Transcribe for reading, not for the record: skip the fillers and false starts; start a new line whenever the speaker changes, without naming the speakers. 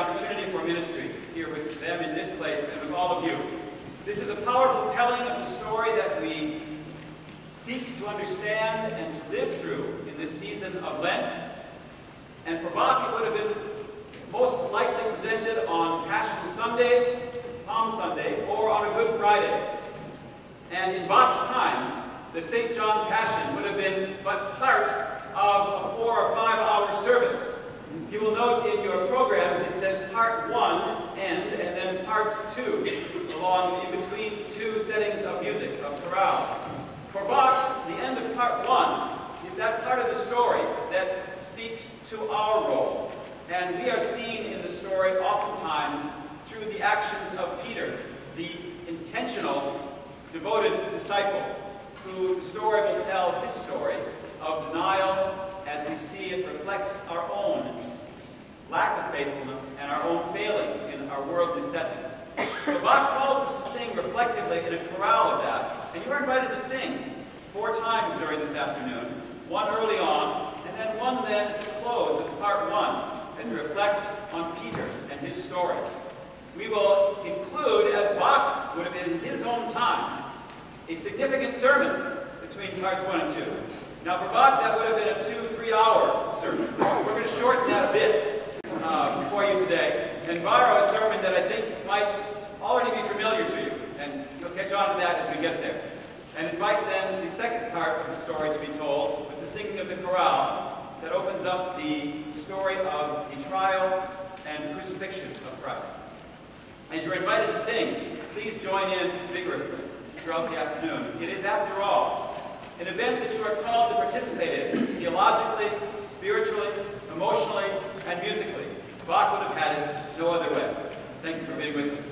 opportunity for ministry here with them in this place and with all of you. This is a powerful telling of the story that we seek to understand and to live through in this season of Lent. And for Bach, it would have been most likely presented on Passion Sunday, Palm Sunday, or on a Good Friday. And in Bach's time, the St. John Passion would have been but part of a 4 or 5 hour service. You will note in your programs it says part 1, end, and then part 2, along in between 2 settings of music, of chorales. For Bach, the end of part 1 is that part of the story that speaks to our role. And we are seen in the story oftentimes through the actions of Peter, the intentional, devoted disciple, who the story will tell his story of denial as we see it reflects our own lack of faithfulness and our own failings in our worldly setting. So Bach calls us to sing reflectively in a chorale of that, and you are invited to sing 4 times during this afternoon, 1 early on, and then 1 then at the close of part 1, as we reflect on Peter and his story. We will include, as Bach would have been in his own time, a significant sermon between parts 1 and 2. Now for Bach, that would have been a 2-3 hour sermon. We're going to shorten that a bit for you today and borrow a sermon that I think might already be familiar to you, and you'll catch on to that as we get there. And invite then the second part of the story to be told with the singing of the chorale that opens up the story of the trial and crucifixion of Christ. As you're invited to sing, please join in vigorously throughout the afternoon. It is, after all, an event that you are called to participate in, theologically, spiritually, emotionally, and musically. Bach would have had it no other way. Thank you for being with us.